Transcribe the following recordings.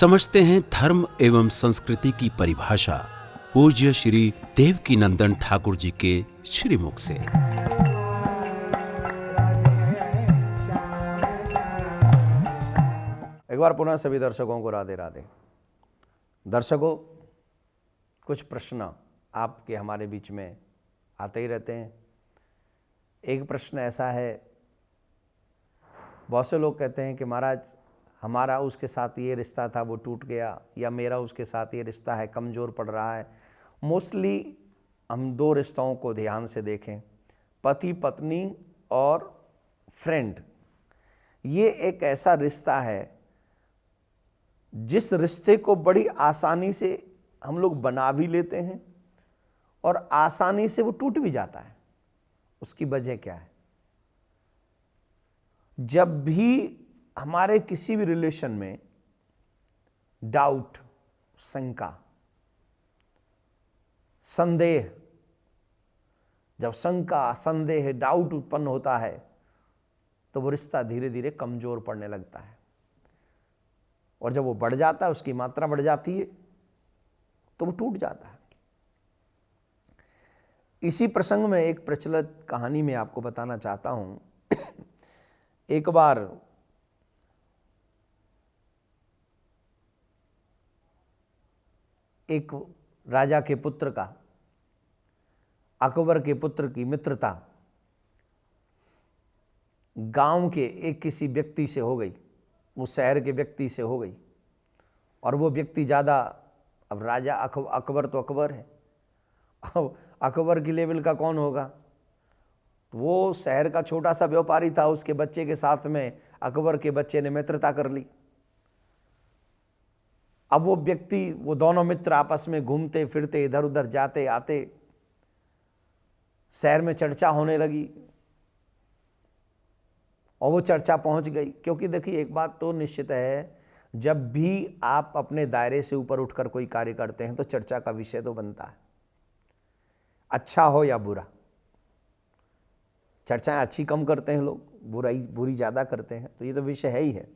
समझते हैं धर्म एवं संस्कृति की परिभाषा पूज्य श्री देवकीनंदन ठाकुर जी के श्रीमुख से। एक बार पुनः सभी दर्शकों को राधे राधे। दर्शकों, कुछ प्रश्न आपके हमारे बीच में आते ही रहते हैं। एक प्रश्न ऐसा है, बहुत से लोग कहते हैं कि महाराज हमारा उसके साथ ये रिश्ता था वो टूट गया, या मेरा उसके साथ ये रिश्ता है कमज़ोर पड़ रहा है। मोस्टली हम दो रिश्तों को ध्यान से देखें, पति पत्नी और फ्रेंड। ये एक ऐसा रिश्ता है जिस रिश्ते को बड़ी आसानी से हम लोग बना भी लेते हैं और आसानी से वो टूट भी जाता है। उसकी वजह क्या है? जब भी हमारे किसी भी रिलेशन में डाउट, शंका, संदेह, जब शंका, संदेह, डाउट उत्पन्न होता है तो वो रिश्ता धीरे धीरे कमजोर पड़ने लगता है। और जब वो बढ़ जाता है, उसकी मात्रा बढ़ जाती है, तो वो टूट जाता है। इसी प्रसंग में एक प्रचलित कहानी में आपको बताना चाहता हूं। एक बार एक राजा के पुत्र का अकबर के पुत्र की मित्रता गांव के एक किसी व्यक्ति से हो गई, वो शहर के व्यक्ति से हो गई। और वो व्यक्ति ज़्यादा, अब राजा अकबर तो अकबर है, अब अकबर की लेवल का कौन होगा? वो शहर का छोटा सा व्यापारी था, उसके बच्चे के साथ में अकबर के बच्चे ने मित्रता कर ली। अब वो व्यक्ति, वो दोनों मित्र आपस में घूमते फिरते, इधर उधर जाते आते, शहर में चर्चा होने लगी और वो चर्चा पहुंच गई। क्योंकि देखिए, एक बात तो निश्चित है, जब भी आप अपने दायरे से ऊपर उठकर कोई कार्य करते हैं तो चर्चा का विषय तो बनता है, अच्छा हो या बुरा। चर्चाएं अच्छी कम करते हैं लोग, बुरी ज़्यादा करते हैं, तो ये तो विषय है ही है।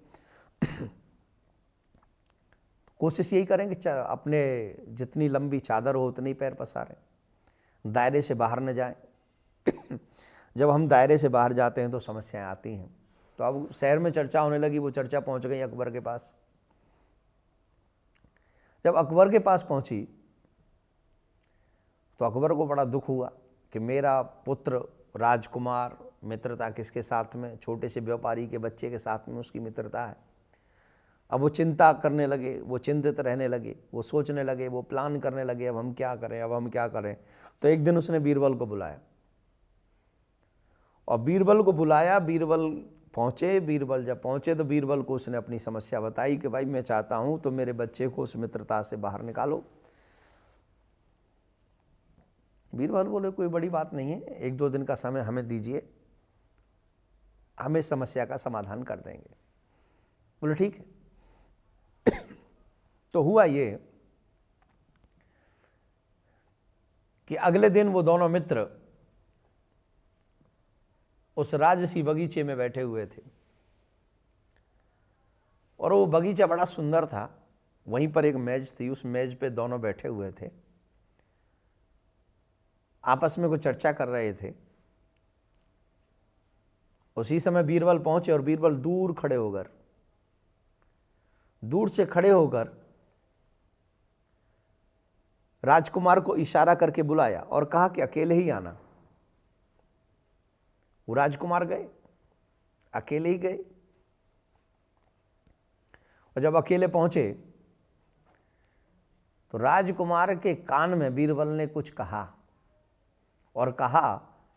कोशिश यही करें कि अपने जितनी लंबी चादर हो उतनी पैर पसारें, दायरे से बाहर न जाएं। जब हम दायरे से बाहर जाते हैं तो समस्याएं आती हैं। तो अब शहर में चर्चा होने लगी, वो चर्चा पहुंच गई अकबर के पास। जब अकबर के पास पहुंची तो अकबर को बड़ा दुख हुआ कि मेरा पुत्र राजकुमार मित्रता किसके साथ में, छोटे से व्यापारी के बच्चे के साथ में उसकी मित्रता है। अब वो चिंता करने लगे, वो चिंतित रहने लगे, वो सोचने लगे, वो प्लान करने लगे, अब हम क्या करें, अब हम क्या करें। तो एक दिन उसने बीरबल को बुलाया और बीरबल को बुलाया। बीरबल पहुँचे। बीरबल जब पहुँचे तो बीरबल को उसने अपनी समस्या बताई कि भाई मैं चाहता हूँ तो मेरे बच्चे को उस मित्रता से बाहर निकालो। बीरबल बोले कोई बड़ी बात नहीं है, एक दो दिन का समय हमें दीजिए, हम इस समस्या का समाधान कर देंगे। बोले ठीक है। तो हुआ ये कि अगले दिन वो दोनों मित्र उस राजसी बगीचे में बैठे हुए थे और वो बगीचा बड़ा सुंदर था। वहीं पर एक मेज थी, उस मेज पे दोनों बैठे हुए थे, आपस में कुछ चर्चा कर रहे थे। उसी समय बीरबल पहुंचे और बीरबल दूर से खड़े होकर राजकुमार को इशारा करके बुलाया और कहा कि अकेले ही आना। वो राजकुमार गए, अकेले ही गए। और जब अकेले पहुंचे तो राजकुमार के कान में बीरबल ने कुछ कहा और कहा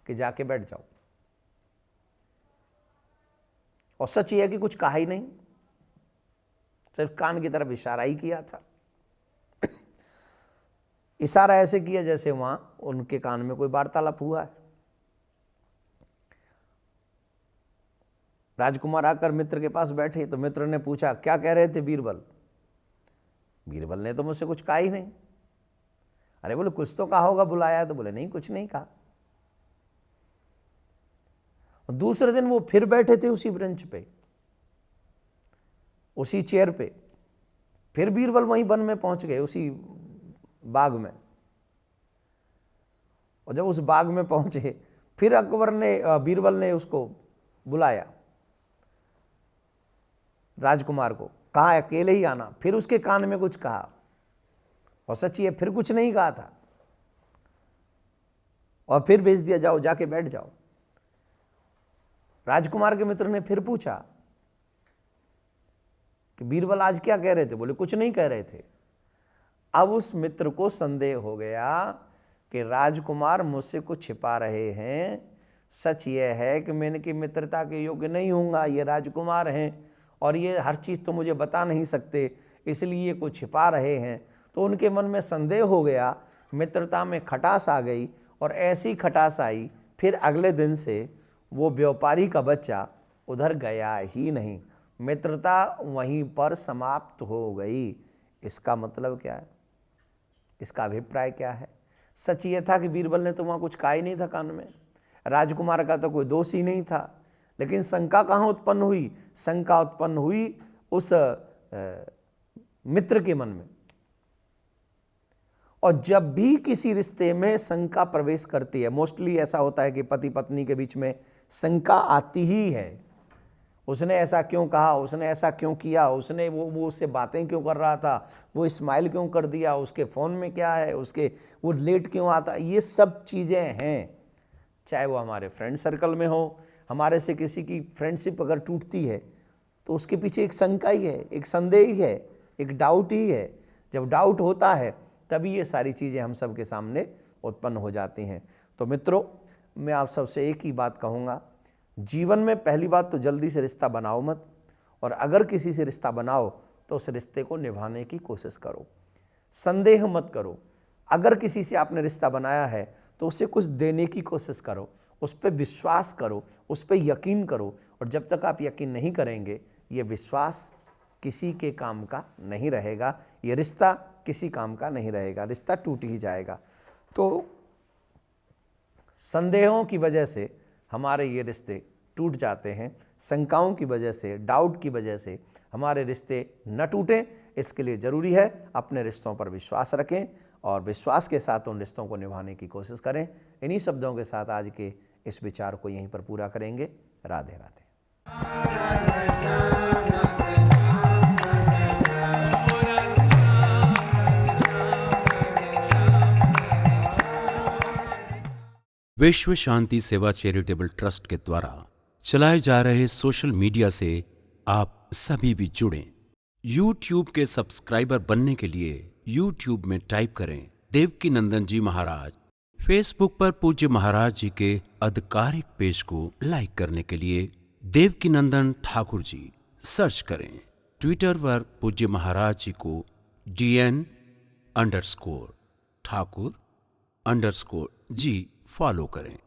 कि जाके बैठ जाओ। और सच ये है कि कुछ कहा ही नहीं, सिर्फ कान की तरफ इशारा ही किया था। इशारा ऐसे किया जैसे वहां उनके कान में कोई वार्तालाप हुआ है। राजकुमार आकर मित्र के पास बैठे तो मित्र ने पूछा क्या कह रहे थे बीरबल? बीरबल ने तो मुझसे कुछ कहा ही नहीं। अरे बोले कुछ तो कहा होगा, बुलाया तो बोले नहीं, कुछ नहीं कहा। दूसरे दिन वो फिर बैठे थे उसी बेंच पे, उसी चेयर पे, फिर बीरबल वहीं वन में पहुंच गए, उसी बाग में। और जब उस बाग में पहुंचे, फिर बीरबल ने उसको बुलाया, राजकुमार को कहा अकेले ही आना। फिर उसके कान में कुछ कहा, और सच्ची है फिर कुछ नहीं कहा था, और फिर भेज दिया, जाओ जाके बैठ जाओ। राजकुमार के मित्र ने फिर पूछा कि बीरबल आज क्या कह रहे थे? बोले कुछ नहीं कह रहे थे। अब उस मित्र को संदेह हो गया कि राजकुमार मुझसे कुछ छिपा रहे हैं। सच यह है कि मैं इनकी मित्रता के योग्य नहीं हूँगा, ये राजकुमार हैं और ये हर चीज़ तो मुझे बता नहीं सकते, इसलिए ये कुछ छिपा रहे हैं। तो उनके मन में संदेह हो गया, मित्रता में खटास आ गई, और ऐसी खटास आई फिर अगले दिन से वो व्यापारी का बच्चा उधर गया ही नहीं, मित्रता वहीं पर समाप्त हो गई। इसका मतलब क्या है? इसका अभिप्राय क्या है? सच ये था कि बीरबल ने तो वहाँ कुछ कहा ही नहीं था कान में, राजकुमार का तो कोई दोष ही नहीं था। लेकिन शंका कहाँ उत्पन्न हुई? शंका उत्पन्न हुई उस मित्र के मन में। और जब भी किसी रिश्ते में शंका प्रवेश करती है, मोस्टली ऐसा होता है कि पति पत्नी के बीच में शंका आती ही है। उसने ऐसा क्यों कहा, उसने ऐसा क्यों किया, उसने वो उससे बातें क्यों कर रहा था, वो स्माइल क्यों कर दिया, उसके फ़ोन में क्या है, वो लेट क्यों आता, ये सब चीज़ें हैं। चाहे वो हमारे फ्रेंड सर्कल में हो, हमारे से किसी की फ्रेंडशिप अगर टूटती है तो उसके पीछे एक शंका ही है, एक संदेह ही है, एक डाउट ही है। जब डाउट होता है तभी ये सारी चीज़ें हम सब के सामने उत्पन्न हो जाती हैं। तो मित्रों, मैं आप सबसे एक ही बात कहूँगा, जीवन में पहली बात तो जल्दी से रिश्ता बनाओ मत, और अगर किसी से रिश्ता बनाओ तो उस रिश्ते को निभाने की कोशिश करो, संदेह मत करो। अगर किसी से आपने रिश्ता बनाया है तो उससे कुछ देने की कोशिश करो, उस पर विश्वास करो, उस पर यकीन करो। और जब तक आप यकीन नहीं करेंगे, ये विश्वास किसी के काम का नहीं रहेगा, ये रिश्ता किसी काम का नहीं रहेगा, रिश्ता टूट ही जाएगा। तो संदेहों की वजह से हमारे ये रिश्ते टूट जाते हैं, शंकाओं की वजह से, डाउट की वजह से हमारे रिश्ते न टूटें। इसके लिए ज़रूरी है अपने रिश्तों पर विश्वास रखें और विश्वास के साथ उन रिश्तों को निभाने की कोशिश करें। इन्हीं शब्दों के साथ आज के इस विचार को यहीं पर पूरा करेंगे। राधे राधे। विश्व शांति सेवा चैरिटेबल ट्रस्ट के द्वारा चलाए जा रहे सोशल मीडिया से आप सभी भी जुड़ें। YouTube के सब्सक्राइबर बनने के लिए YouTube में टाइप करें देवकीनंदन जी महाराज। Facebook पर पूज्य महाराज जी के आधिकारिक पेज को लाइक करने के लिए देवकीनंदन ठाकुर जी सर्च करें। ट्विटर पर पूज्य महाराज जी को DN_ठाकुर_जी फॉलो करें।